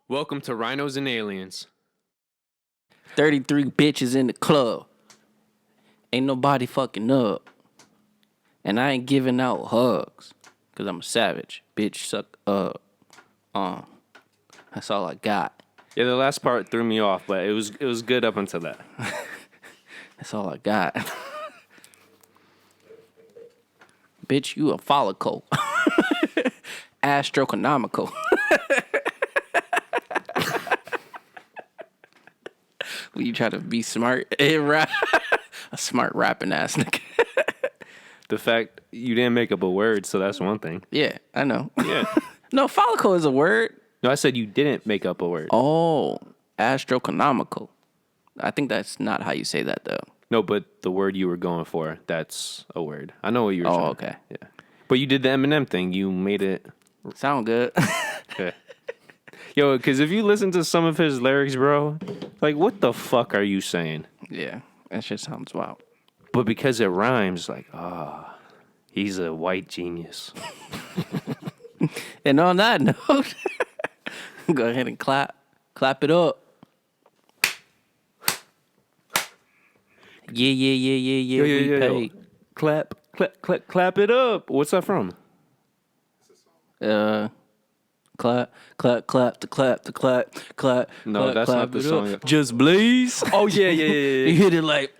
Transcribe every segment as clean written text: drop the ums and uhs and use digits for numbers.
Welcome to Rhinos and Aliens. 33 bitches in the club. Ain't nobody fucking up. And I ain't giving out hugs. Cause I'm a savage. Bitch suck up. That's all I got. Yeah, the last part threw me off, but it was good up until that. That's all I got. Bitch, you a follicle. Astronomical. Will you try to be smart? A smart rapping ass nigga. The fact you didn't make up a word, so that's one thing. Yeah, I know. Yeah. No, follicle is a word. No, I said you didn't make up a word. Oh, astronomical. I think that's not how you say that, though. No, but the word you were going for, that's a word. I know what you were saying. Oh, okay. Yeah. But you did the Eminem thing. You made it. Sound good. Okay. Yo, because if you listen to some of his lyrics, bro, like, what the fuck are you saying? Yeah, that shit sounds wild. But because it rhymes, like, he's a white genius. And on that note, go ahead and clap it up. Yeah. We paid. Clap it up. What's that from? Clap. No, that's not the song. Up. Just blaze. Oh yeah. You hit it like,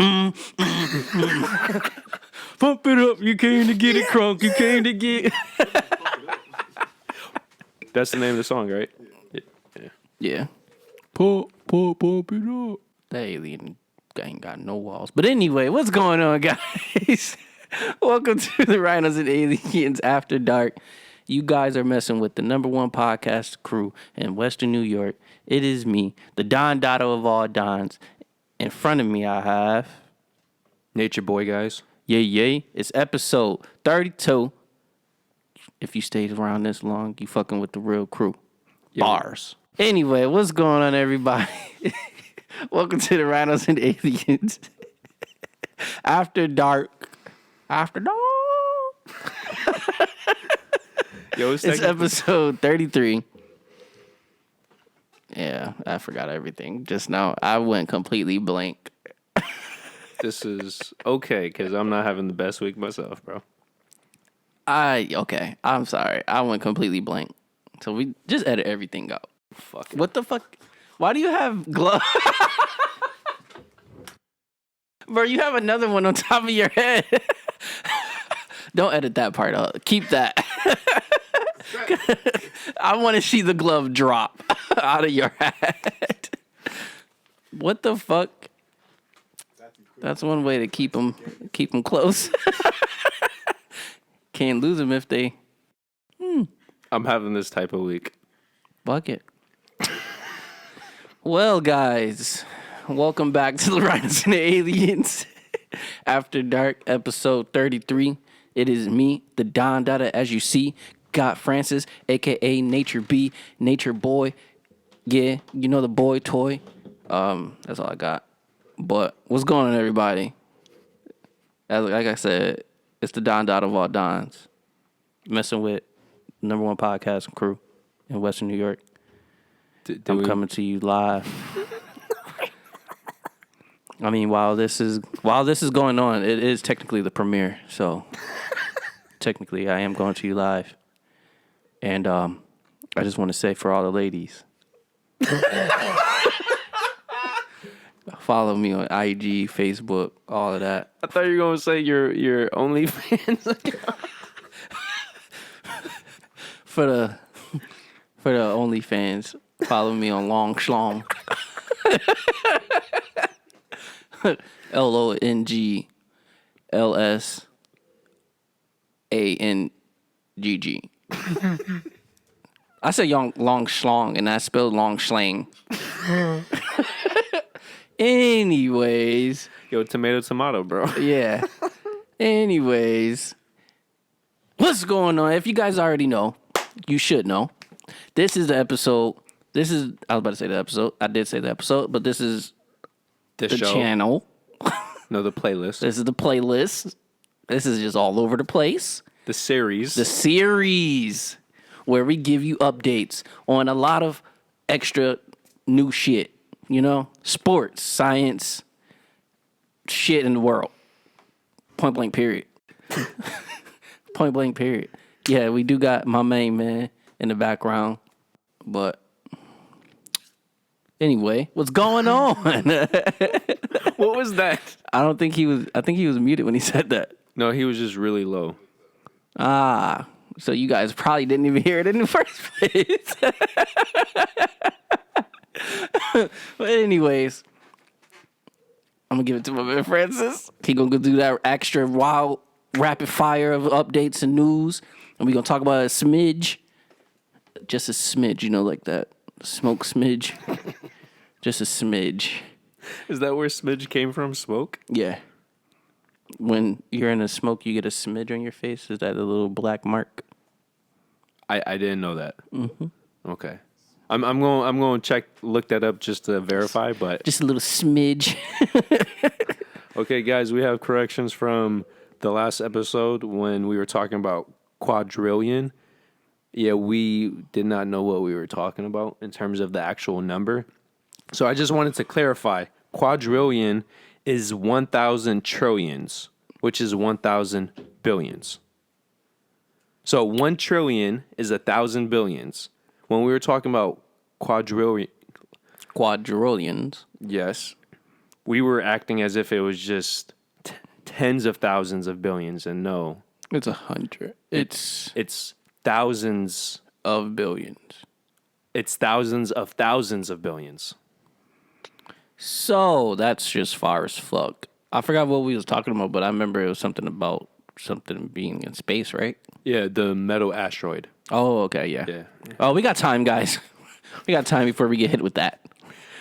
pump it up. You came to get it crunk. You came to get. That's the name of the song, right? Yeah. Pump it up. The alien ain't got no walls. But anyway, what's going on, guys? Welcome to the Rhinos and Aliens After Dark. You guys are messing with the number one podcast crew in Western New York. It is me, the Don Dotto of all Dons. In front of me, I have Nature Boy, guys. Yay. It's episode 32. If you stayed around this long, you fucking with the real crew. Bars. Anyway, what's going on, everybody? Welcome to the Rhinos and Aliens After Dark. After Dark. Yo, it's episode 33. Yeah, I forgot everything just now. I went completely blank. This is okay, because I'm not having the best week myself, bro. Okay. I'm sorry. I went completely blank. So we just edit everything out. Fuck it. What the fuck? Why do you have gloves? Bro, you have another one on top of your head. Don't edit that part out. Keep that. I want to see the glove drop out of your head. What the fuck? That's one way to keep them close. Can't lose them if they. I'm having this type of week. Fuck it. Well, guys, welcome back to the Rhinos and Aliens After Dark, episode 33. It is me, the Don Dada, as you see, got Francis, a.k.a. Nature B, Nature Boy. Yeah, you know the boy toy. That's all I got. But what's going on, everybody? Like I said, it's the Don Dada of all Dons. Messing with number one podcast crew in Western New York. I'm coming to you live. I mean, while this is going on, it is technically the premiere. So technically, I am going to you live, and I just want to say for all the ladies, follow me on IG, Facebook, all of that. I thought you were gonna say your OnlyFans account. For the OnlyFans, follow me on Long Schlong. LONGLSANGG. I said long schlong and I spelled long schlang. Anyways. Yo, tomato, bro. Yeah. Anyways. What's going on? If you guys already know, you should know. This is the episode. I was about to say the episode. I did say the episode, but this is the show. Channel. No, the playlist. This is the playlist. This is just all over the place. The series. The series where we give you updates on a lot of extra new shit. You know, sports, science, shit in the world. Point blank period. Point blank period. Yeah, we do got my main man in the background. But anyway, what's going on? What was that? I think he was muted when he said that. No, he was just really low. Ah, so you guys probably didn't even hear it in the first place. But anyways, I'm gonna give it to my man Francis. He gonna go do that extra wild rapid fire of updates and news, and we gonna talk about a smidge, just a smidge, you know, like that smoke smidge, just a smidge. Is that where smidge came from? Smoke? Yeah. When you're in a smoke, you get a smidge on your face. Is that a little black mark? I didn't know that. Mm-hmm. Okay. I'm going to look that up just to verify, but Just a little smidge. okay, guys, we have corrections from the last episode when we were talking about quadrillion. Yeah, we did not know what we were talking about in terms of the actual number. So I just wanted to clarify. Quadrillion is 1,000 trillions, which is 1,000 billions. So 1 trillion is 1,000 billions. When we were talking about quadrillions, yes, we were acting as if it was just tens of thousands of billions, and no, It's 100. it's thousands Of billions. It's thousands of billions. So that's just far as fuck. I forgot what we was talking about, but I remember it was something about something being in space, right? Yeah, the metal asteroid. Oh, okay, yeah. Yeah. Oh, we got time, guys. We got time before we get hit with that.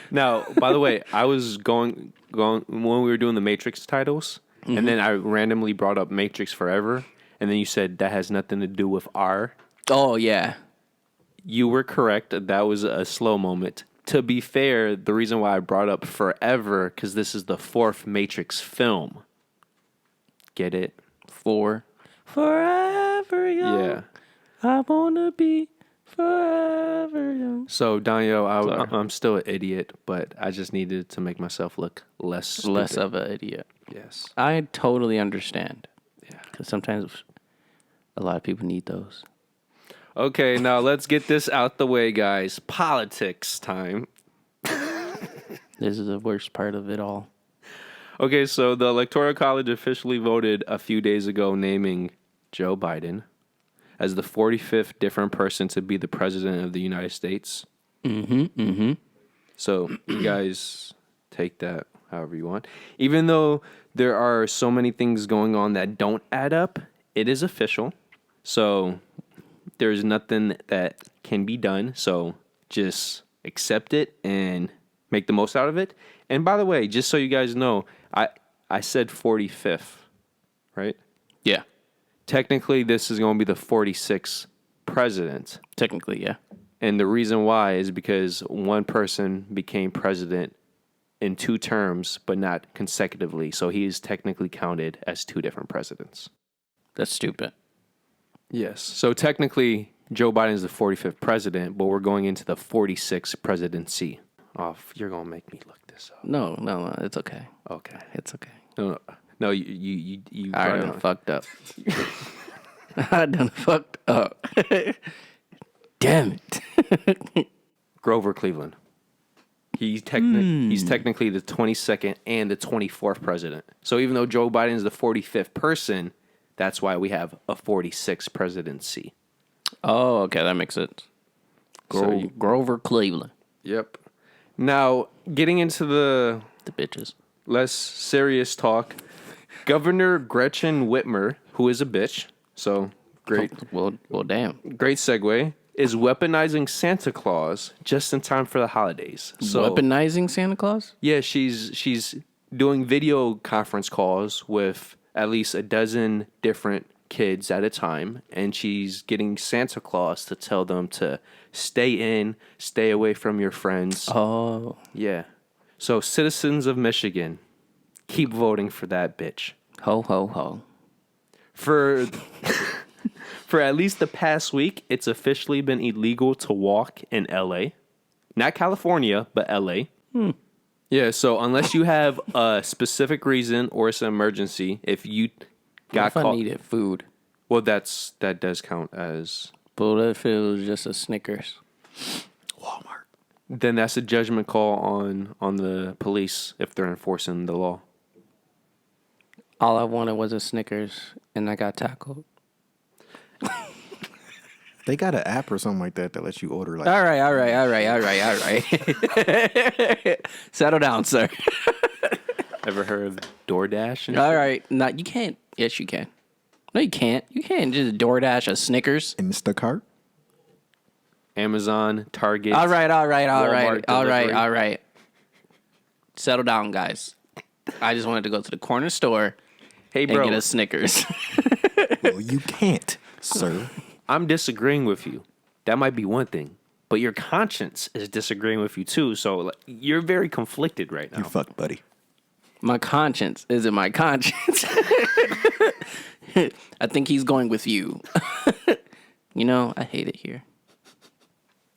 Now, by the way, I was going when we were doing the Matrix titles, and then I randomly brought up Matrix Forever, and then you said that has nothing to do with R. Oh, yeah. You were correct. That was a slow moment. To be fair, the reason why I brought up Forever, because this is the 4th Matrix film. Get it? Forever young. Yeah. I wanna be forever young. So, Donyhal, Sorry. I'm still an idiot, but I just needed to make myself look less stupid. Less of an idiot. Yes. I totally understand. Yeah. Because sometimes a lot of people need those. Okay, now let's get this out the way, guys. Politics time. This is the worst part of it all. Okay, so the Electoral College officially voted a few days ago naming Joe Biden as the 45th different person to be the president of the United States. So you guys take that however you want. Even though there are so many things going on that don't add up, it is official. So there's nothing that can be done. So just accept it and make the most out of it. And by the way, just so you guys know, I said 45th, right? Yeah. Technically, this is going to be the 46th president. Technically, yeah. And the reason why is because one person became president in 2 terms, but not consecutively. So he is technically counted as 2 different presidents. That's stupid. Yes. So technically, Joe Biden is the 45th president, but we're going into the 46th presidency. Oh, you're going to make me look this up. No, it's okay. Okay. It's okay. No, you I brought it done on. fucked up. I done fucked up. Damn it. Grover Cleveland. He's technically the 22nd and the 24th president. So even though Joe Biden is the 45th person, that's why we have a 46th presidency. Oh, okay, that makes sense. Grover Cleveland. Yep. Now, getting into the bitches. less serious talk, Governor Gretchen Whitmer, who is a bitch, so great. Well, damn. Great segue. Is weaponizing Santa Claus just in time for the holidays. So, Weaponizing Santa Claus? yeah, she's doing video conference calls with at least a dozen different kids at a time, and she's getting Santa Claus to tell them to stay in, stay away from your friends. Oh. Yeah. So citizens of Michigan, keep voting for that bitch. Ho, ho, ho. For For at least the past week, it's officially been illegal to walk in LA. Not California, but LA. Yeah, so unless you have a specific reason or it's an emergency, if you got if I caught, needed food, well, that does count as. but if it was just a Snickers, Walmart. Then that's a judgment call on the police if they're enforcing the law. all I wanted was a Snickers, and I got tackled. They got an app or something like that that lets you order like. All right. Settle down, sir. Ever heard of DoorDash? And All right. No, you can't. Yes, you can. No, you can't. You can't just DoorDash a Snickers. Instacart. Amazon, Target. All right. Walmart All right. Settle down, guys. I just wanted to go to the corner store Hey, and bro, get a Snickers. Well, you can't, sir. I'm disagreeing with you. That might be one thing. But your conscience is disagreeing with you, too. So like, you're very conflicted right now. You fucked, buddy. My conscience isn't my conscience. I think he's going with you. I hate it here.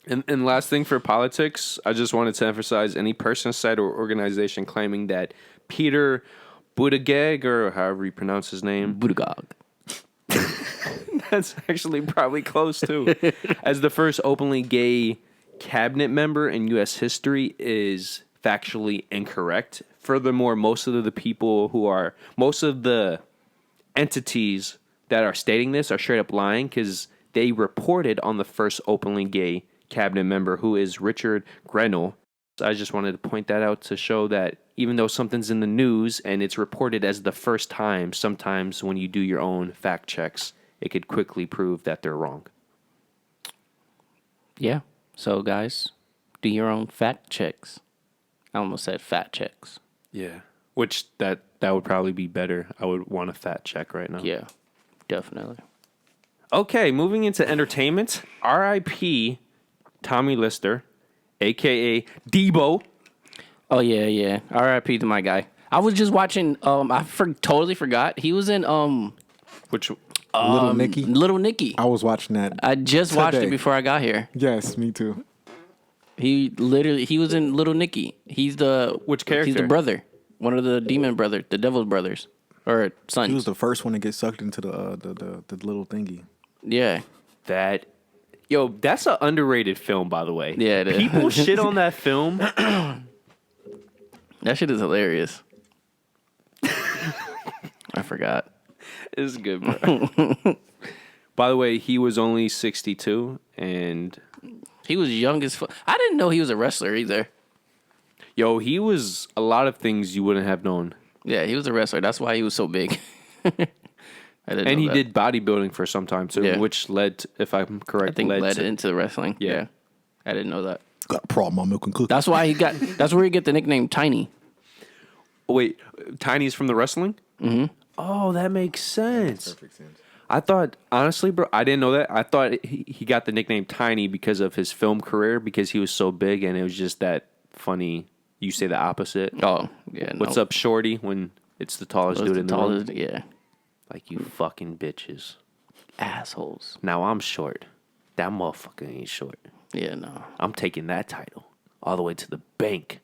And last thing for politics, I just wanted to emphasize any person, site, or organization claiming that Peter Buttigieg, or however you pronounce his name, Budagog. that's actually probably close too, as the first openly gay cabinet member in U.S. history is factually incorrect. Furthermore, most of the entities that are stating this are straight up lying because they reported on the first openly gay cabinet member, who is Richard Grenell. I just wanted to point that out to show that even though something's in the news and it's reported as the first time, sometimes when you do your own fact checks, it could quickly prove that they're wrong. Yeah. So, guys, do your own fact checks. I almost said fat checks. Yeah. Which that would probably be better. I would want a fat check right now. Yeah, definitely. Okay, moving into entertainment. R.I.P. Tommy Lister, a.k.a. Debo. Oh, yeah. R.I.P. to my guy. I was just watching, totally forgot. He was in, Which Little Nicky. Little Nicky. I was watching that. I just watched today. it before I got here. Yes, me too. He was in Little Nicky. He's the... Which character? He's the brother. One of the demon brothers, the devil's brothers. Or sons. He was the first one to get sucked into the little thingy. Yeah. that's an underrated film, by the way. Yeah, it is. People shit on that film. That shit is hilarious. I forgot. It's good, bro. By the way, he was only 62, and He was young as fuck. I didn't know he was a wrestler either. he was a lot of things you wouldn't have known. Yeah, he was a wrestler. That's why he was so big. I didn't And know he that. did bodybuilding for some time, too, Yeah. which led, if I'm correct, I think led to... into wrestling. Yeah. I didn't know that. Got a problem on milk and cookies. That's why that's where he get the nickname Tiny. Wait, Tiny's from the wrestling? Mm-hmm. Oh, that makes sense. Perfect sense. I thought, honestly, bro, I didn't know that. I thought he got the nickname Tiny because of his film career, because he was so big, and it was just that funny. You say the opposite. Oh, yeah. What's up, Shorty, when it's the tallest dude in the room? Yeah. Like, you fucking bitches. Assholes. Now I'm short. That motherfucker ain't short. Yeah, no. I'm taking that title all the way to the bank.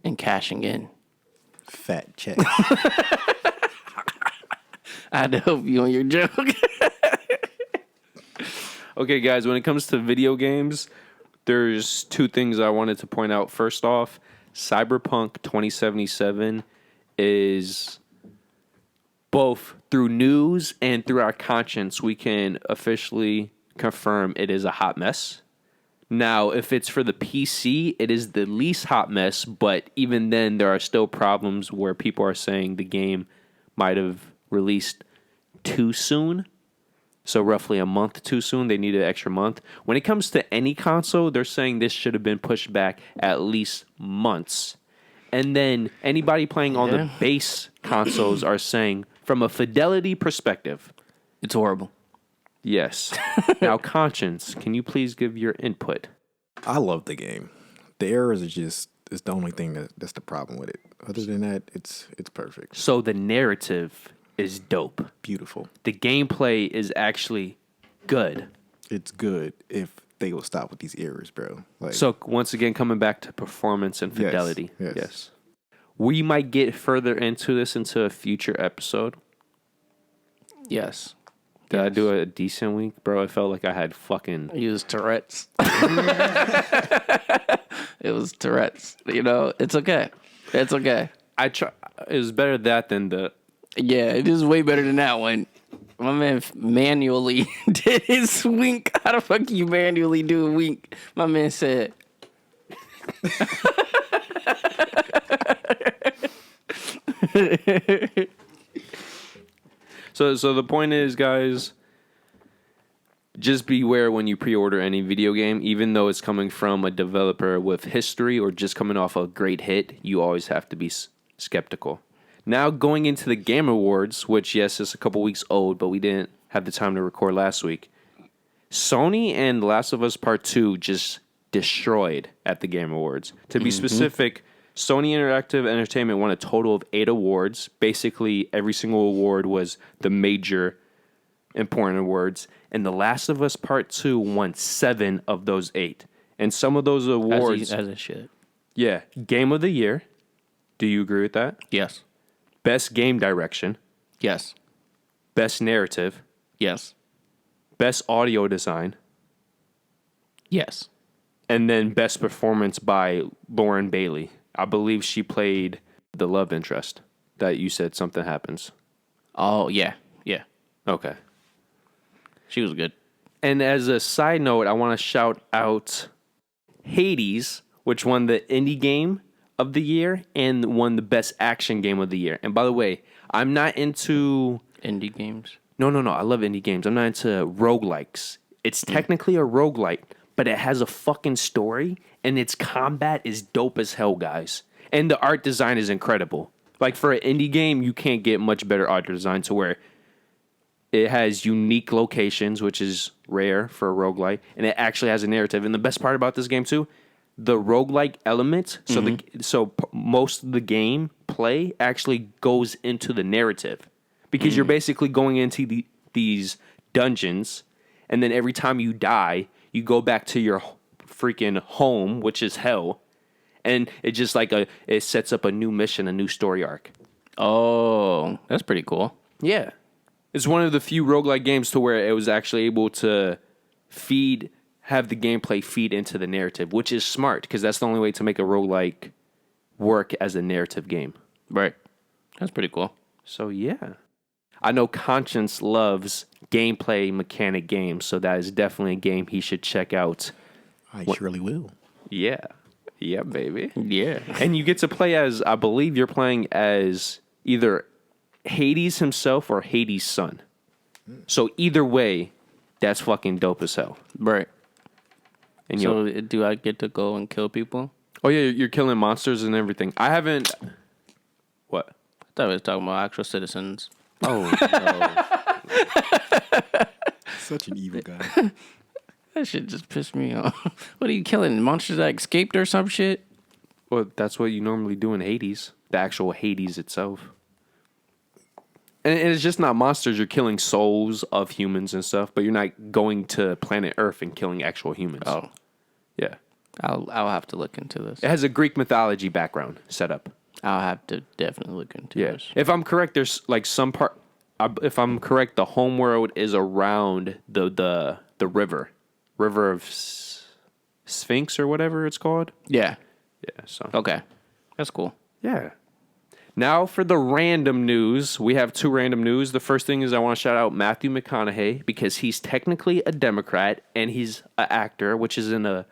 And cashing in. Fat check. I had to help you on your joke. Okay, guys, when it comes to video games, there's two things I wanted to point out. First off, Cyberpunk 2077 is both through news and through our conscience, we can officially confirm it is a hot mess. Now, if it's for the PC, it is the least hot mess, but even then, there are still problems where people are saying the game might have released too soon. So roughly a month too soon. They needed an extra month. When it comes to any console, they're saying this should have been pushed back at least months. And then anybody playing on the base consoles are saying, from a fidelity perspective, It's horrible. yes. Now, Conscience, can you please give your input? I love the game. The errors are just it's the only thing that's the problem with it. Other than that, it's perfect. So the narrative is dope. Beautiful. The gameplay is actually good. It's good if they will stop with these errors, bro. Like, So once again, coming back to performance and fidelity. Yes. We might get further into this into a future episode. Yes. Did I do a decent week, bro? I felt like I had fucking. It was Tourette's. It was Tourette's. You know, it's okay. It's okay. It was better that than the. Yeah, it is way better than that one. My man manually did his wink. How the fuck you manually do a wink? My man said. So the point is, guys, just beware when you pre-order any video game, even though it's coming from a developer with history or just coming off a great hit. You always have to be skeptical. Now going into the Game Awards, which yes is a couple weeks old, but we didn't have the time to record last week. Sony and Last of Us Part 2 just destroyed at the Game Awards. To be specific, Sony Interactive Entertainment won a total of 8 awards. Basically, every single award was the major important awards. And The Last of Us Part 2 won 7 of those 8. And some of those awards... As it should. Yeah. Game of the Year. Do you agree with that? Yes. Best Game Direction. Yes. Best Narrative. Yes. Best Audio Design. Yes. And then Best Performance by Lauren Bailey. I believe she played the love interest that you said something happens. Oh, yeah. Yeah. Okay. She was good. And as a side note, I want to shout out Hades, which won the Indie Game of the Year and won the Best Action Game of the Year. And by the way, I'm not into... Indie games? No. I love indie games. I'm not into roguelikes. It's technically a roguelike, but it has a fucking story, and its combat is dope as hell, guys. And the art design is incredible. Like, for an indie game, you can't get much better art design to where it has unique locations, which is rare for a roguelike, and it actually has a narrative. And the best part about this game, too, the roguelike element, so most of the game play actually goes into the narrative. Because you're basically going into these dungeons, and then every time you die, you go back to your freaking home, which is hell, and it just it sets up a new mission, a new story arc. Oh, that's pretty cool. Yeah. It's one of the few roguelike games to where it was actually able to have the gameplay feed into the narrative, which is smart, because that's the only way to make a roguelike work as a narrative game. Right. That's pretty cool. So, yeah. I know Conscience loves gameplay mechanic games, so that is definitely a game he should check out. I surely will. Yeah. Yeah, baby. Yeah. And you get to play as, I believe you're playing as either Hades himself or Hades' son. So either way, that's fucking dope as hell. Right. And So do I get to go and kill people? oh yeah, you're killing monsters and everything. I haven't... What? I thought we was talking about actual citizens. Oh, no. Such an evil guy. That shit just pissed me off. What are you killing? Monsters that escaped or some shit? Well, that's what you normally do in Hades. The actual Hades itself. And it's just not monsters. You're killing souls of humans and stuff, but you're not going to planet Earth and killing actual humans. Oh, Yeah. I'll have to look into this. It has a Greek mythology background set up. I'll have to definitely look into Yeah. this. If I'm correct, there's like some part... If I'm correct, the homeworld is around the river. River of Sphinx or whatever it's called. Yeah. Yeah, so... Okay. That's cool. Yeah. Now for the random news. We have 2 random news. The first thing is I want to shout out Matthew McConaughey because he's technically a Democrat and he's an actor, which is in a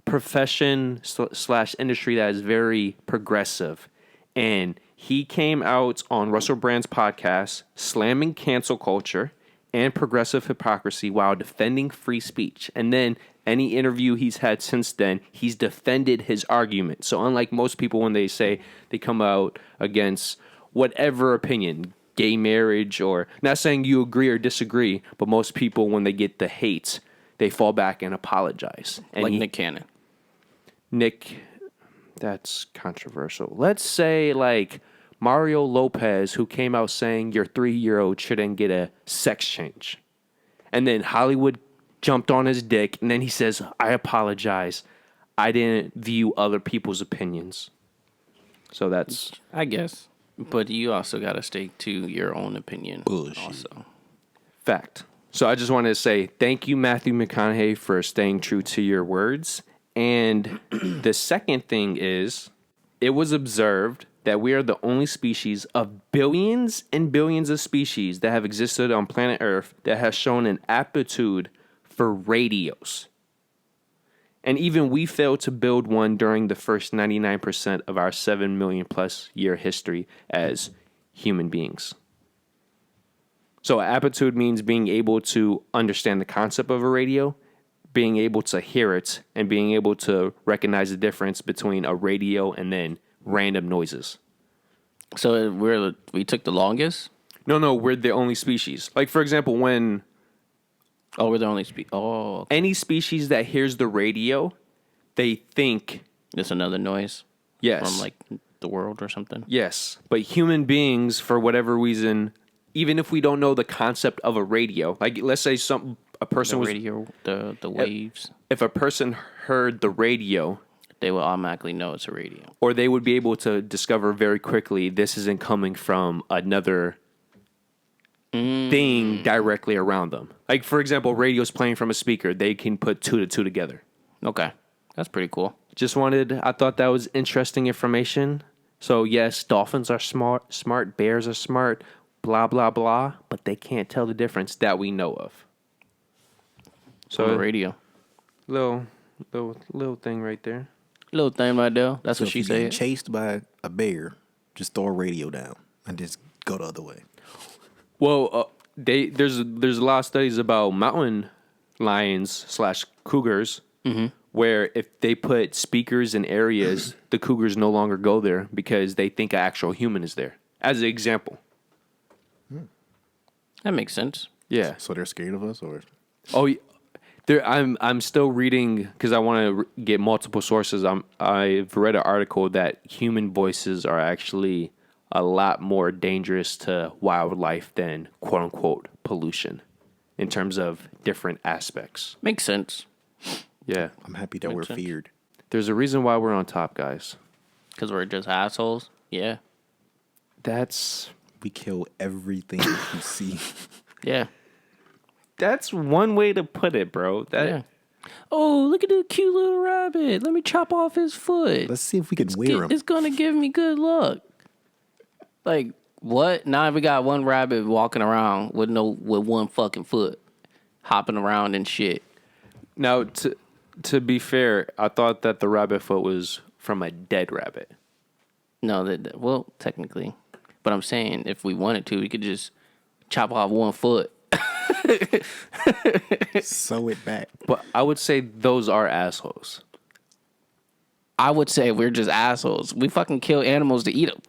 profession / industry that is very progressive. And he came out on Russell Brand's podcast slamming cancel culture and progressive hypocrisy while defending free speech. And then any interview he's had since then, he's defended his argument. So unlike most people when they say they come out against whatever opinion, gay marriage, or not saying you agree or disagree, but most people when they get the hate, they fall back and apologize. And Like Nick Cannon. Nick, that's controversial. Let's say like Mario Lopez, who came out saying your 3-year-old shouldn't get a sex change. And then Hollywood jumped on his dick, and then he says, I apologize. I didn't view other people's opinions. So that's... I guess. But you also got to stick to your own opinion. Bullshit. Also. Fact. So I just wanted to say thank you, Matthew McConaughey, for staying true to your words. And the second thing is, it was observed that we are the only species of billions and billions of species that have existed on planet Earth that has shown an aptitude for radios. And even we failed to build one during the first 99% of our 7 million plus year history as human beings. So aptitude means being able to understand the concept of a radio, being able to hear it, and being able to recognize the difference between a radio and then random noises. So we took the longest? No, we're the only species. Like, for example, when... Oh, we're the only species. Oh, okay. Any species that hears the radio, they think... It's another noise? Yes. From, like, the world or something? Yes. But human beings, for whatever reason, even if we don't know the concept of a radio, like, let's say a person The radio, the waves. If a person heard the radio... They will automatically know it's a radio. Or they would be able to discover very quickly this isn't coming from another thing directly around them. Like, for example, radio's playing from a speaker. They can put 2 to 2 together. Okay. That's pretty cool. I thought that was interesting information. So, yes, dolphins are smart, bears are smart, blah, blah, blah, but they can't tell the difference that we know of. So, a radio. Little thing right there. Little thing right there. That's So what she if you're getting said. chased by a bear, just throw a radio down and just go the other way. Well, there's a lot of studies about mountain lions / cougars, where if they put speakers in areas, the cougars no longer go there because they think an actual human is there. As an example. That makes sense. Yeah. So they're scared of us, or? Oh, I'm still reading because I want to get multiple sources. I've read an article that human voices are actually a lot more dangerous to wildlife than quote unquote pollution in terms of different aspects. Makes sense. Yeah. I'm happy that Makes we're sense. feared. There's a reason why we're on top, guys. Because we're just assholes. Yeah. We kill everything you see. Yeah. That's one way to put it, bro. Yeah. Oh, look at the cute little rabbit. Let me chop off his foot. Let's see if we can wear him. It's gonna give me good luck. Like, what? Now we got one rabbit walking around with one fucking foot, hopping around and shit. Now, to be fair, I thought that the rabbit foot was from a dead rabbit. No, well, technically, but I'm saying if we wanted to, we could just chop off one foot. Sew it back. But I would say those are assholes. I would say we're just assholes. We fucking kill animals to eat them.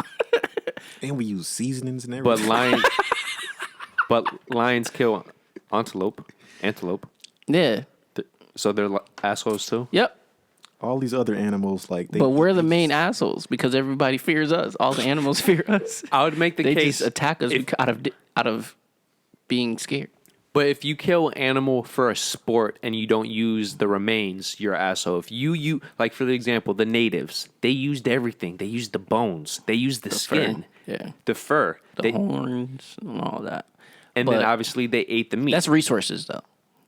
And we use seasonings and But everything. lions kill antelope. Yeah. So they're assholes too. Yep. All these other animals, like they. But we're the main assholes because everybody fears us. All the animals fear us. I would make the They case just attack us out of being scared. But if you kill an animal for a sport and you don't use the remains, you're an asshole. If you like, for the example, the natives, they used everything. They used the bones. They used the skin. Fur. Yeah. The fur. The horns and all that. And But then obviously they ate the meat. That's resources though.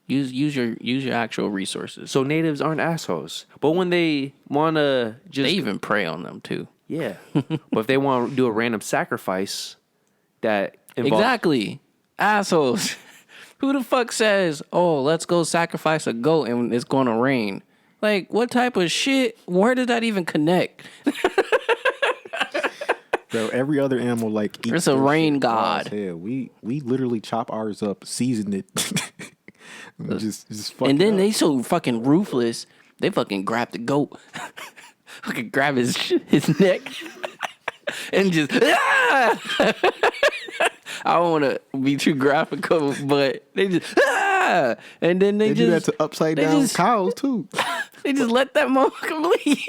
Use your actual resources. So natives aren't assholes. But when they want to just... They even prey on them too. Yeah. But if they want to do a random sacrifice that involves... Exactly. Assholes. Who the fuck says, oh, let's go sacrifice a goat and it's going to rain? Like, what type of shit? Where did that even connect? Bro, every other animal like eats It's a their rain shit raw as god. hell. We literally chop ours up, season it, and just fuck And it then up. they so fucking ruthless. They fucking grab the goat, fucking grab his neck, and just. Ah! I don't want to be too graphical, but they just. Ah! And then They they do that just. to upside they down just- cows too. They just let that motherfucker bleed.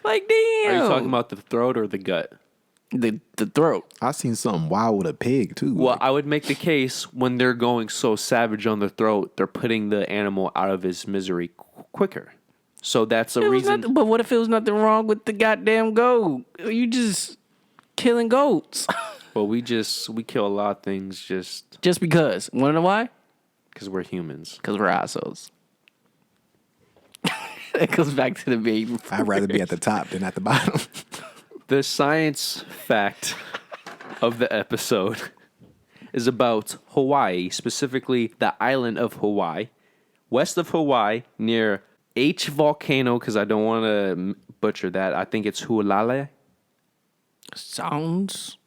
Like, damn. Are you talking about the throat or the gut? The throat. I seen something wild with a pig too. Well, I would make the case when they're going so savage on the throat, they're putting the animal out of his misery quicker. So that's a reason. But what if it was nothing wrong with the goddamn goat? You just killing goats. Well, we kill a lot of things just Because. Want to know why? because we're humans. Because we're assholes. It goes back to the baby. I'd rather be at the top than at the bottom. The science fact of the episode is about Hawaii, specifically the island of Hawaii. West of Hawaii, near H Volcano, because I don't want to butcher that. I think it's Hualale. Sounds.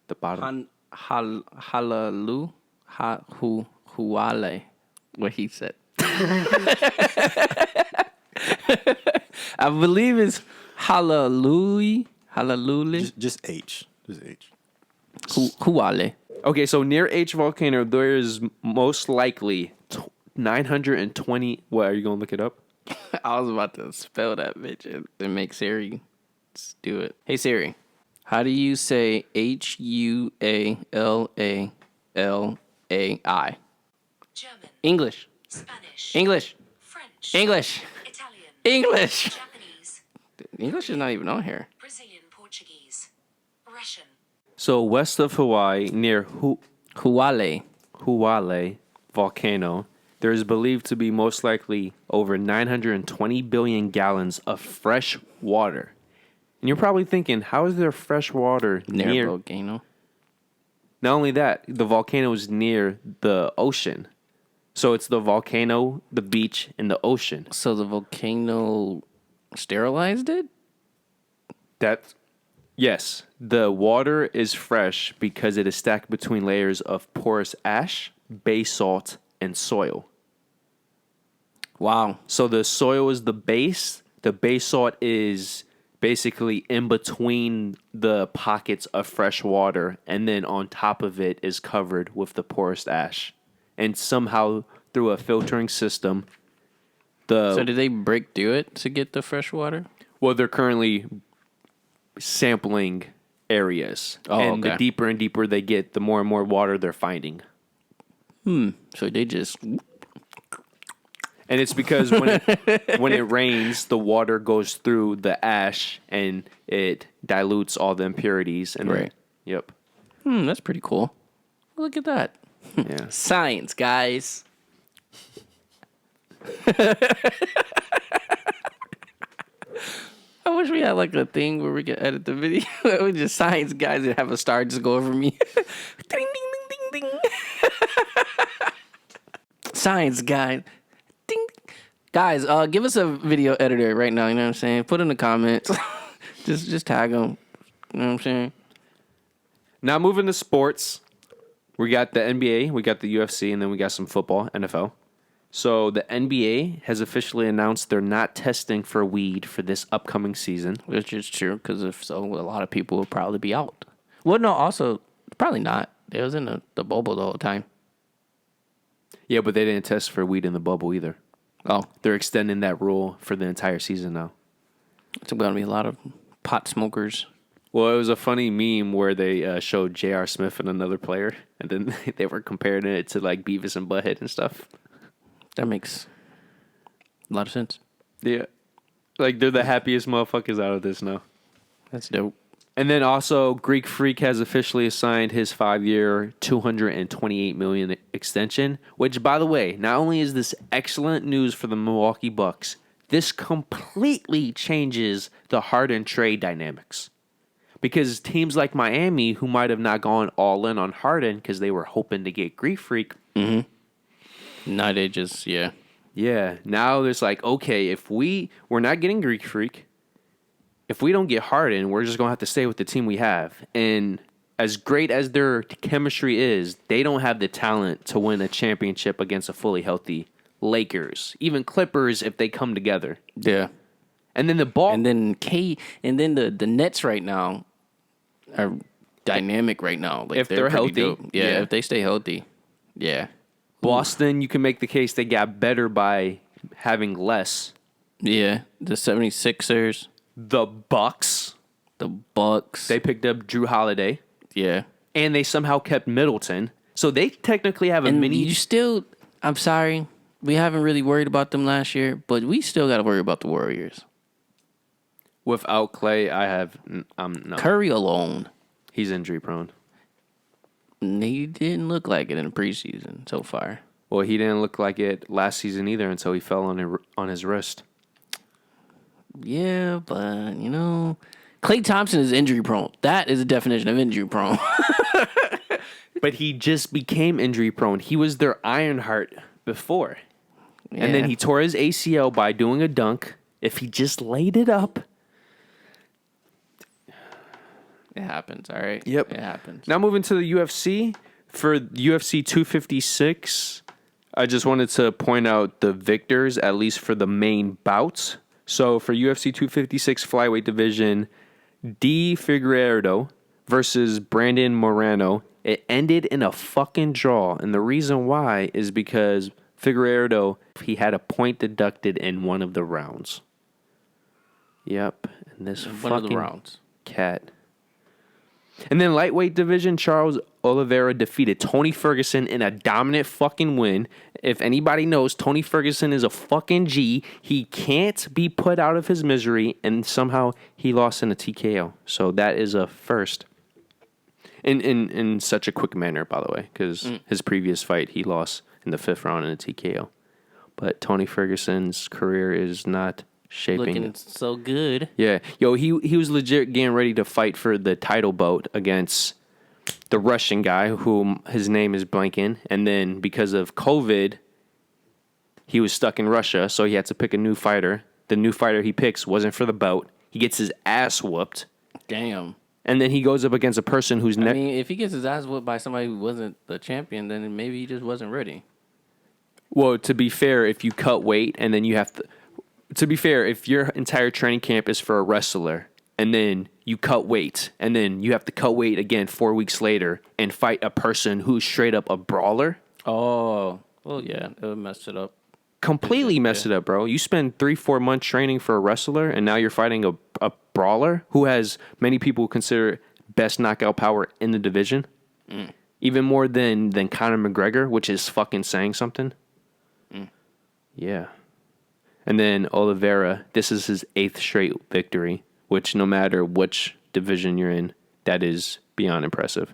The bottom. Halalu. Huale. What he said. I believe it's Hallelujah. Just H. Just H. Huale. Okay, so near H Volcano, there is most likely 920. What, are you going to look it up? I was about to spell that bitch and make Siri do it. Hey Siri, how do you say Hualai? German, English. Spanish, English. French, English. Italian, English. Japanese, English is not even on here. Brazilian Portuguese, Russian, So west of Hawaii, near Huale. Hualale Volcano, there is believed to be most likely over 920 billion gallons of fresh water. And you're probably thinking, how is there fresh water Near near? volcano. Not only that, the volcano is near the ocean. So it's the volcano, the beach, and the ocean. So the volcano sterilized it? Yes, the water is fresh because it is stacked between layers of porous ash, basalt, and soil. Wow. So the soil is the base. The basalt is basically in between the pockets of fresh water, and then on top of it is covered with the porous ash. And somehow through a filtering system, So did they break through it to get the fresh water? well, they're currently sampling areas. Oh, and okay. the deeper and deeper they get, the more and more water they're finding. So they just... And it's because when it rains, the water goes through the ash and it dilutes all the impurities. And Right. Yep. That's pretty cool. Look at that. Yeah. Science, guys. I wish we had like a thing where we could edit the video. We just science guys and have a star just go over me. Ding, ding, ding, ding, ding. Science guy. Ding. Guys, give us a video editor right now. You know what I'm saying? Put in the comments. just tag them. You know what I'm saying? Now moving to sports, we got the NBA, we got the UFC, and then we got some football, NFL. So the NBA has officially announced they're not testing for weed for this upcoming season. Which is true, because if so, a lot of people would probably be out. Well, no, also, probably not. It was in the bubble the whole time. Yeah, but they didn't test for weed in the bubble either. Oh, They're extending that rule for the entire season now. it's going to be a lot of pot smokers. Well, it was a funny meme where they showed J.R. Smith and another player, and then they were comparing it to like Beavis and Butthead and stuff. That makes a lot of sense. Yeah. Like they're the happiest motherfuckers out of this now. That's dope. And then also, Greek Freak has officially signed his 5-year, $228 million extension. Which, by the way, not only is this excellent news for the Milwaukee Bucks, this completely changes the Harden trade dynamics. Because teams like Miami, who might have not gone all in on Harden because they were hoping to get Greek Freak, No, they just, yeah. yeah, now there's like, okay, if we're not getting Greek Freak, if we don't get Harden, we're just going to have to stay with the team we have. And as great as their chemistry is, they don't have the talent to win a championship against a fully healthy Lakers, even Clippers if they come together. Yeah. And then the ball. And then the Nets right now are dynamic right now. Like, If they're pretty healthy, dope. Yeah, yeah. if they stay healthy. Yeah. Boston, you can make the case they got better by having less. Yeah. The 76ers. The Bucks, The Bucks. They picked up Drew Holiday, yeah. and they somehow kept Middleton. So they technically have a And mini. you still, I'm sorry, we haven't really worried about them last year, but we still got to worry about the Warriors. Without Clay, no. Curry alone, He's injury prone. he didn't look like it in the preseason so far. Well, he didn't look like it last season either until he fell on his wrist. Yeah, but, Klay Thompson is injury prone. That is a definition of injury prone. But he just became injury prone. He was their Ironheart before. Yeah. And then he tore his ACL by doing a dunk. If he just laid it up. It happens, all right? Yep. It happens. Now moving to the UFC. For UFC 256, I just wanted to point out the victors, at least for the main bouts. So for UFC 256 flyweight division, D. Figueiredo versus Brandon Moreno. It ended in a fucking draw. And the reason why is because Figueiredo, he had a point deducted in one of the rounds. Yep. And this One of the fucking rounds. cat. And then lightweight division, Charles Oliveira defeated Tony Ferguson in a dominant fucking win. If anybody knows, Tony Ferguson is a fucking G. He can't be put out of his misery, and somehow he lost in a TKO. So that is a first. In such a quick manner, by the way, because his previous fight, he lost in the 5th round in a TKO. But Tony Ferguson's career is not shaping. Looking so good. Yeah. Yo, he was legit getting ready to fight for the title bout against the Russian guy whom his name is blanking. And then because of COVID, he was stuck in Russia, so he had to pick a new fighter. The new fighter he picks wasn't for the bout. He gets his ass whooped. Damn. And then he goes up against a person who's I mean, if he gets his ass whooped by somebody who wasn't the champion, then maybe he just wasn't ready. Well, to be fair, if you cut weight and then you have to be fair, if your entire training camp is for a wrestler and then you cut weight and then you have to cut weight again 4 weeks later and fight a person who's straight up a brawler. Oh, well, yeah, it would mess it up. Completely mess it up, bro. You spend 3-4 months training for a wrestler and now you're fighting a brawler who has many people consider best knockout power in the division. Even more than Conor McGregor, which is fucking saying something. Yeah. And then Oliveira, this is his 8th straight victory, which no matter which division you're in, that is beyond impressive.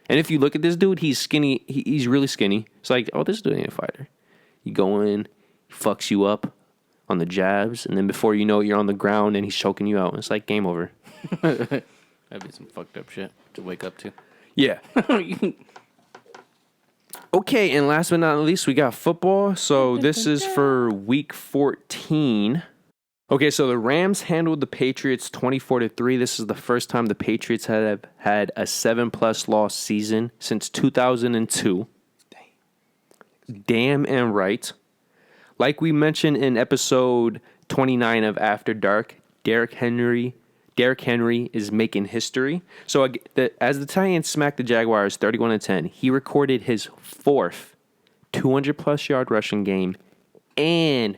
And if you look at this dude, he's skinny. He's really skinny. It's like, oh, this dude ain't a fighter. You go in, he fucks you up on the jabs, and then before you know it, you're on the ground and he's choking you out. It's like game over. That'd be some fucked up shit to wake up to. Yeah. Okay, and last but not least, we got football. So this is for week 14. Okay, so the Rams handled the Patriots 24-3. This is the first time the Patriots have had a 7+ loss season since 2002. Damn and right. Like we mentioned in episode 29 of After Dark, Derrick Henry is making history. So as the Titans smacked the Jaguars 31-10, he recorded his 4th 200+ yard rushing game and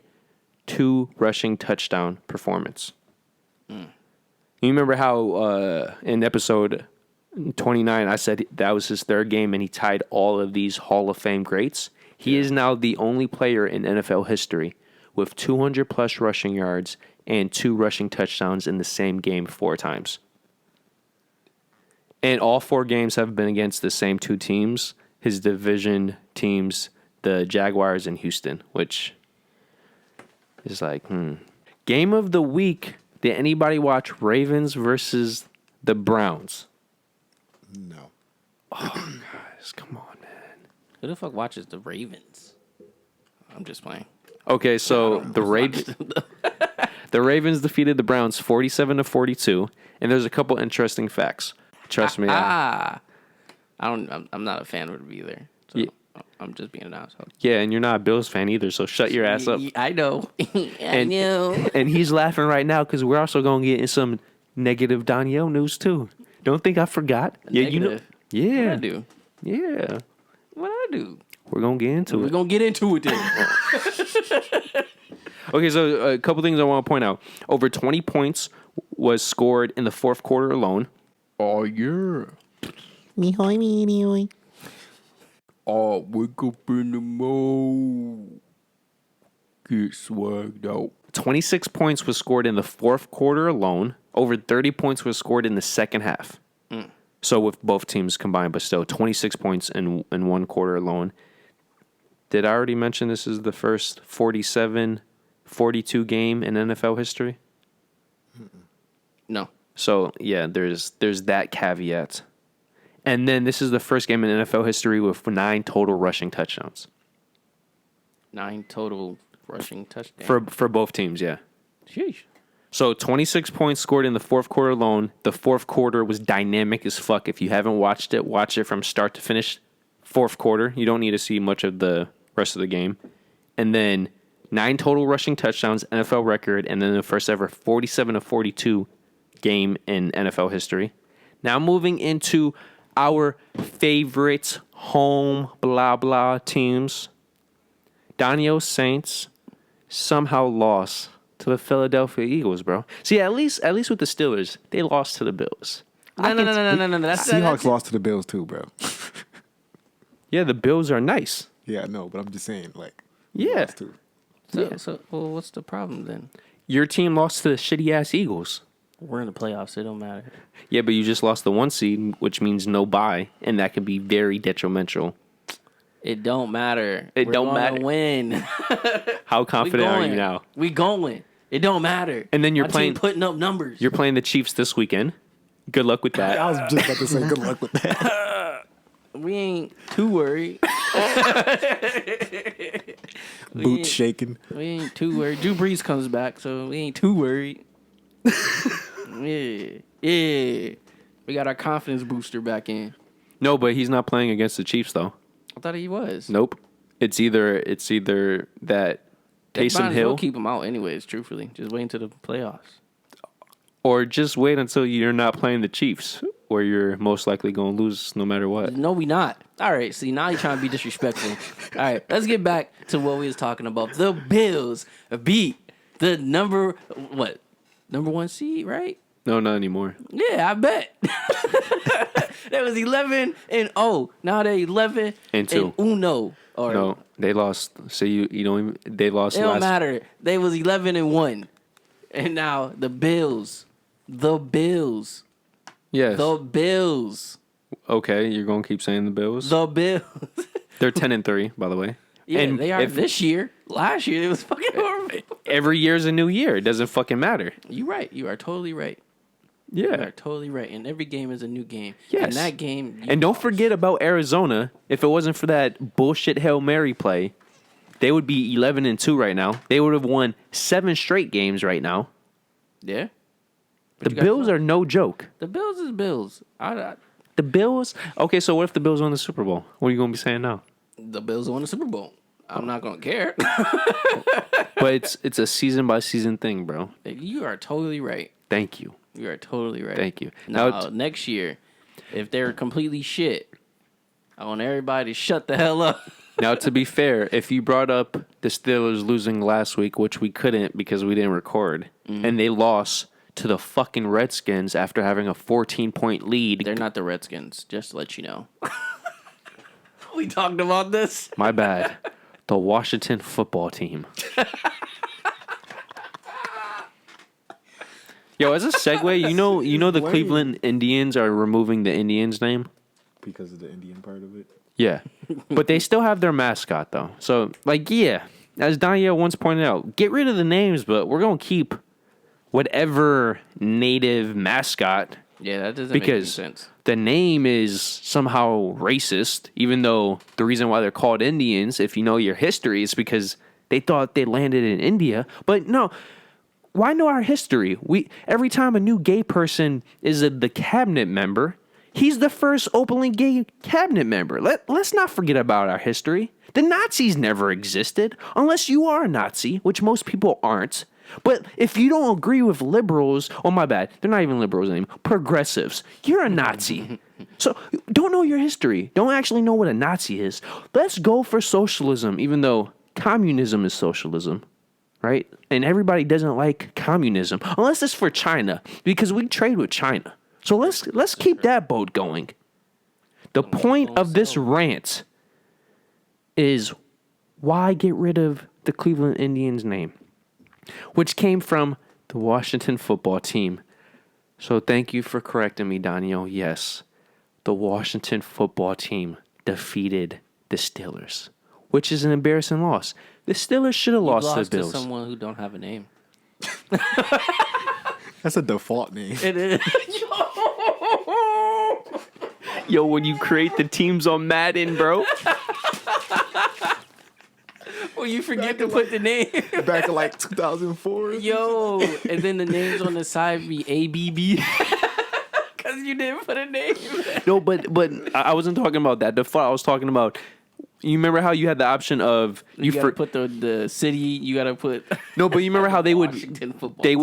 2 rushing touchdown performance. You remember how in episode 29 I said that was his 3rd game and he tied all of these Hall of Fame greats? He is now the only player in NFL history with 200+ rushing yards and 2 rushing touchdowns in the same game 4 times. And all 4 games have been against the same 2 teams, his division teams, the Jaguars and Houston, which is like, Game of the week. Did anybody watch Ravens versus the Browns? No. Oh, guys, come on, man. Who the fuck watches the Ravens? I'm just playing. Okay, so the Ravens defeated the Browns 47-42, and there's a couple interesting facts. Trust me. I'm not a fan of it either. So Yeah. I'm just being an asshole. Yeah, and you're not a Bills fan either, so shut your ass up. I know. I know. And he's laughing right now because we're also going to get in some negative Donyhal news too. Don't think I forgot. Yeah, Negative? you know. Yeah, What I do? yeah. What I do? We're gonna get into We're it. gonna get into it then. Okay, so a couple things I want to point out. Over 20 points was scored in the fourth quarter alone. Oh, yeah. Oh, wake up in the morning. Get swagged out. 26 points was scored in the fourth quarter alone. Over 30 points was scored in the second half. So with both teams combined, but still 26 points in one quarter alone. Did I already mention this is the first 47-42 game in NFL history? No. So, yeah, there's that caveat. And then this is the first game in NFL history with 9 total rushing touchdowns. 9 total rushing touchdowns. For both teams, yeah. Sheesh. So 26 points scored in the fourth quarter alone. The fourth quarter was dynamic as fuck. If you haven't watched it, watch it from start to finish. Fourth quarter. You don't need to see much of the rest of the game. And then 9 total rushing touchdowns, NFL record, and then the first ever 47-42 game in NFL history. Now moving into our favorite home blah blah teams. Donyhal Saints somehow lost to the Philadelphia Eagles, bro. See, at least with the Steelers, they lost to the Bills. No. Seahawks lost to the Bills too, bro. Yeah, the Bills are nice. Yeah, I know, but I'm just saying, like, we Yeah. lost too. So, well, what's the problem then? Your team lost to the shitty-ass Eagles. We're in the playoffs. It don't matter. Yeah, but you just lost the 1 seed, which means no bye, and that can be very detrimental. It don't matter. It We're don't gonna matter. Win. How confident are you now? We going. It don't matter. And then you're My playing- team putting up numbers. You're playing the Chiefs this weekend. Good luck with that. I was just about to say good luck with that. We ain't too worried. Boots shaking. We ain't too worried. Drew Brees comes back, so we ain't too worried. Yeah. We got our confidence booster back in. No, but he's not playing against the Chiefs, though. I thought he was. Nope. It's either that They Taysom might as well Hill keep him out anyways, truthfully. Just wait until the playoffs. or just wait until you're not playing the Chiefs, where you're most likely going to lose no matter what. No, we not. All right, see, now you're trying to be disrespectful. All right, let's get back to what we was talking about. The Bills beat the number 1 seed, right? No, not anymore. Yeah, I bet. That was 11-0. Now they're 11-2. Or No, they lost. So you don't even. They lost it don't last. matter. They was 11-1, and now the Bills. Yes. The Bills. Okay, you're going to keep saying the Bills. The Bills. They're 10-3, by the way. Yeah, And they are if- this year. Last year, it was fucking horrible. Every year's a new year. It doesn't fucking matter. You're right. You are totally right. Yeah. You are totally right. And every game is a new game. Yes. And that game. And don't forget about Arizona. If it wasn't for that bullshit Hail Mary play, they would be 11-2 right now. They would have won 7 straight games right now. Yeah. The Bills are no joke. The Bills is Bills. The Bills? Okay, so what if the Bills won the Super Bowl? What are you going to be saying now? The Bills won the Super Bowl. I'm not going to care. But it's a season-by-season thing, bro. You are totally right. Thank you. You are totally right. Thank you. Now, next year, if they're completely shit, I want everybody to shut the hell up. Now, to be fair, if you brought up the Steelers losing last week, which we couldn't because we didn't record, and they lost to the fucking Redskins after having a 14-point lead. They're not the Redskins, just to let you know. We talked about this. My bad. The Washington football team. Yo, as a segue, you know the Cleveland Indians are removing the Indians name? Because of the Indian part of it. Yeah. But they still have their mascot, though. So, yeah, as Donyhal once pointed out, get rid of the names, but we're going to keep whatever native mascot. Yeah, that doesn't make any Because sense. the name is somehow racist, even though the reason why they're called Indians, if you know your history, is because they thought they landed in India. But no, why know our history? Every time a new gay person is the cabinet member, he's the first openly gay cabinet member. Let's not forget about our history. The Nazis never existed, unless you are a Nazi, which most people aren't. But if you don't agree with liberals, oh my bad, they're not even liberals anymore, progressives, you're a Nazi. So don't know your history. Don't actually know what a Nazi is. Let's go for socialism, even though communism is socialism. right? And everybody doesn't like communism unless it's for China because we trade with China. So let's keep that boat going. The point of this rant is why get rid of the Cleveland Indians name, which came from the Washington football team. So thank you for correcting me, Daniel. Yes, the Washington football team defeated the Steelers, which is an embarrassing loss. The Steelers should have lost to the Bills. To someone who don't have a name. That's a default name. It is. Yo, when you create the teams on Madden, bro. Well, you forget to put the name. Back in like 2004. Yo, and then the names on the side be ABB. Because you didn't put a name. No, but I wasn't talking about that. I was talking about. You remember how you had the option of You gotta put the city. You gotta put. No, but you remember how they would Washington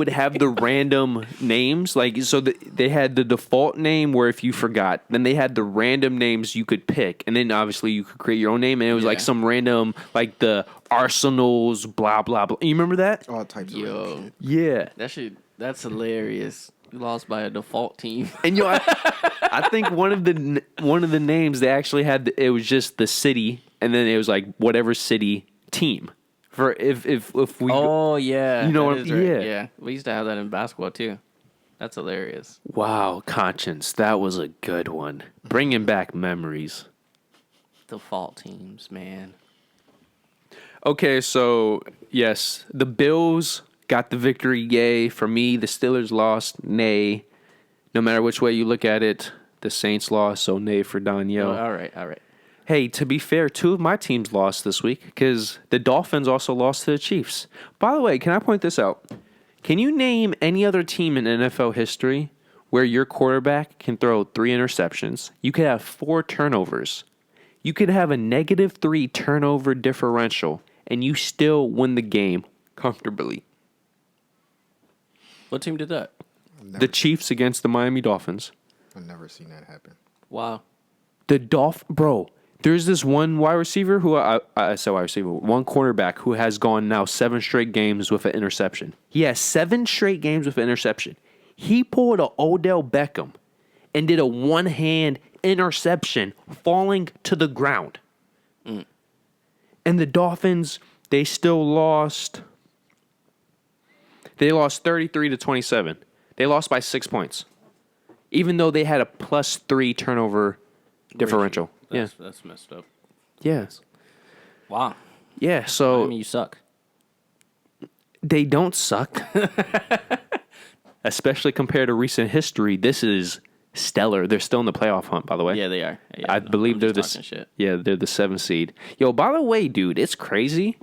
have the random names, like so they had the default name where if you forgot, then they had the random names you could pick, and then obviously you could create your own name, and it was like some random like the Arsenals, blah blah blah. You remember that? All types of Yo, Yeah. that's hilarious. You lost by a default team. And I think one of the names they actually had it was just the city, and then it was like whatever city team for if we. Oh yeah, You know that what- is right. yeah. Yeah. We used to have that in basketball too. That's hilarious. Wow, Conscience, that was a good one. Bringing back memories. Default teams, man. Okay, so yes, the Bills got the victory. Yay. For me, the Steelers lost. Nay. No matter which way you look at it, the Saints lost. So nay for Daniel. Oh, all right. Hey, to be fair, 2 of my teams lost this week because the Dolphins also lost to the Chiefs. By the way, can I point this out? Can you name any other team in NFL history where your quarterback can throw 3 interceptions? You could have 4 turnovers. You could have a -3 turnover differential, and you still win the game comfortably. What team did that? The Chiefs against the Miami Dolphins. I've never seen that happen. Wow. Bro, there's this one wide receiver who I said wide receiver, one cornerback who has gone now 7 straight games with an interception. He has 7 straight games with an interception. He pulled a Odell Beckham and did a one-hand interception falling to the ground. And the Dolphins, they still lost. They lost 33-27. They lost by 6 points. Even though they had a +3 turnover differential. That's messed up. Yeah. Wow. Yeah, so I mean, you suck. they don't suck. Especially compared to recent history. This is stellar. They're still in the playoff hunt, by the way. Yeah, they are. Yeah, I believe they're talking shit. Yeah, they're the 7th seed. Yo, by the way, dude, it's crazy.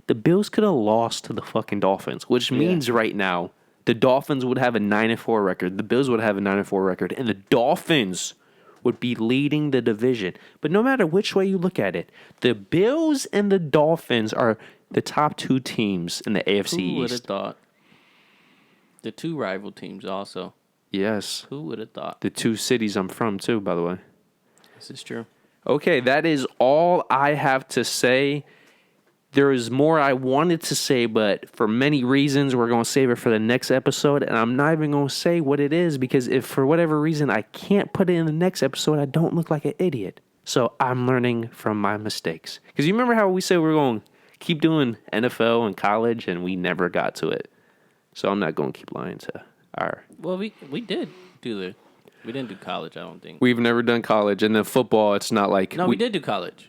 The Bills could have lost to the fucking Dolphins, which means right now the Dolphins would have a 9-4 record. The Bills would have a 9-4 record, and the Dolphins would be leading the division. But no matter which way you look at it, the Bills and the Dolphins are the top 2 teams in the AFC Who would have East. thought? The 2 rival teams also. Yes. Who would have thought? The 2 cities I'm from, too, by the way. This is true. Okay, that is all I have to say. There is more I wanted to say, but for many reasons, we're going to save it for the next episode. And I'm not even going to say what it is because if for whatever reason I can't put it in the next episode, I don't look like an idiot. So I'm learning from my mistakes. Because you remember how we said we were going to keep doing NFL and college, and we never got to it. So I'm not going to keep lying to our... Well, we did do we didn't do college, I don't think. We've never done college. And then football, it's not like... No, we did do college.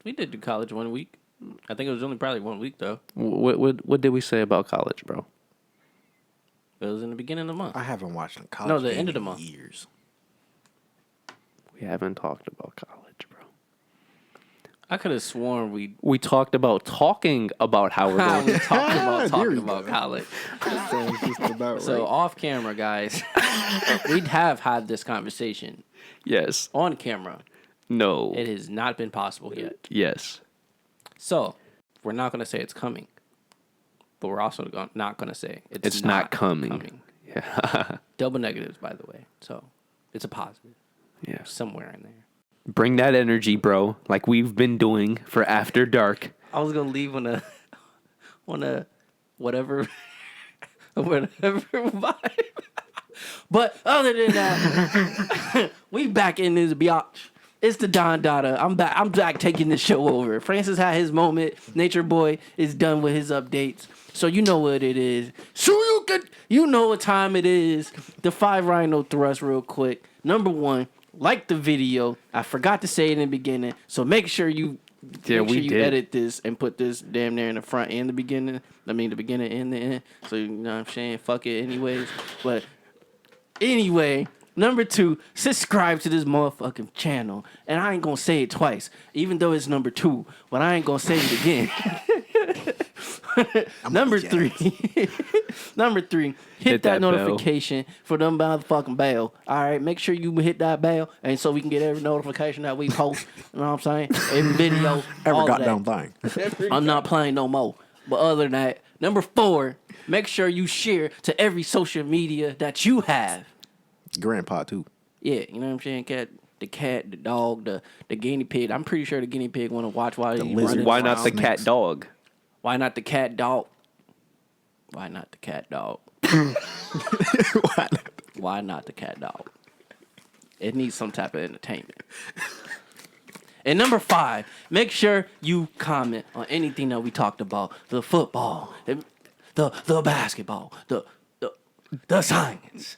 We did do college 1 week. I think it was only probably 1 week, though. What did we say about college, bro? It was in the beginning of the month. I haven't watched a college No, the game end of the in month. years. We haven't talked about college, bro. I could have sworn We talked about talking about how we're going. we talked about There talking you about go. college. Sounds just about So right. off camera, guys, we'd have had this conversation. Yes. On camera, No. it has not been possible yet. Yes. So we're not going to say it's coming, but we're also not going to say It's not coming. Yeah. Double negatives, by the way. So it's a positive Yeah. somewhere in there. Bring that energy, bro, like we've been doing for After Dark. I was gonna leave on a whatever, whatever vibe. But other than that, we back in this biatch. It's the Don Dada. I'm back. I'm back taking this show over. Francis had his moment. Nature Boy is done with his updates. So you know what it is. So you know what time it is. The 5 Rhino thrust real quick. Number 1, like the video. I forgot to say it in the beginning. So make sure you edit this and put this damn near in the front and the beginning. I mean the beginning and the end. So you know what I'm saying? Fuck it anyways. But anyway, number 2, subscribe to this motherfucking channel. And I ain't gonna say it twice, even though it's number 2, but I ain't gonna say it again. Number 3, hit that notification for them motherfucking bell. All right, make sure you hit that bell, and so we can get every notification that we post. You know what I'm saying? Every video, Every goddamn thing. I'm not playing no more. But other than that, number 4, make sure you share to every social media that you have. Grandpa too. Yeah, you know what I'm saying? The cat, the dog, the guinea pig. I'm pretty sure the guinea pig want to watch while he's running. Why not the Snakes. cat dog? Why not the cat dog? Why not the cat dog? Why not the cat dog? It needs some type of entertainment. And number 5, make sure you comment on anything that we talked about. The football, the basketball, the science.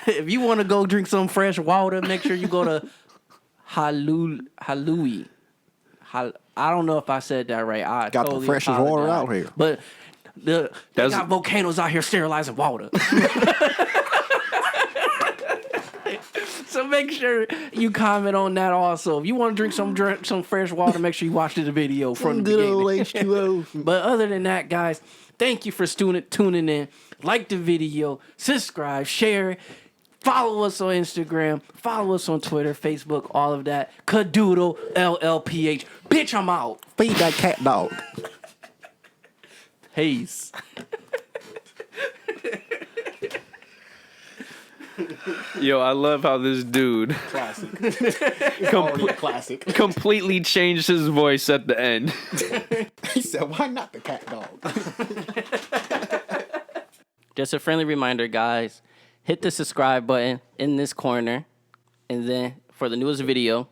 If you want to go drink some fresh water, make sure you go to Halui. I don't know if I said that right. I Got totally the freshest water apologize. out here. But they got volcanoes out here sterilizing water. So make sure you comment on that also. If you want to drink some fresh water, make sure you watch the video from the Good old beginning. H2O. But other than that, guys, thank you for tuning in. Like the video, subscribe, share, follow us on Instagram, follow us on Twitter, Facebook, all of that. Cadoodle, LLPH. Bitch, I'm out. Feed that cat dog. Peace. Yo, I love how this dude Classic. Classic. completely changed his voice at the end. He said, "Why not the cat dog?" Just a friendly reminder, guys. Hit the subscribe button in this corner. And then for the newest video.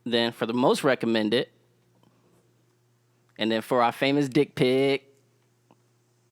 Then for the most recommended. And then for our famous dick pic.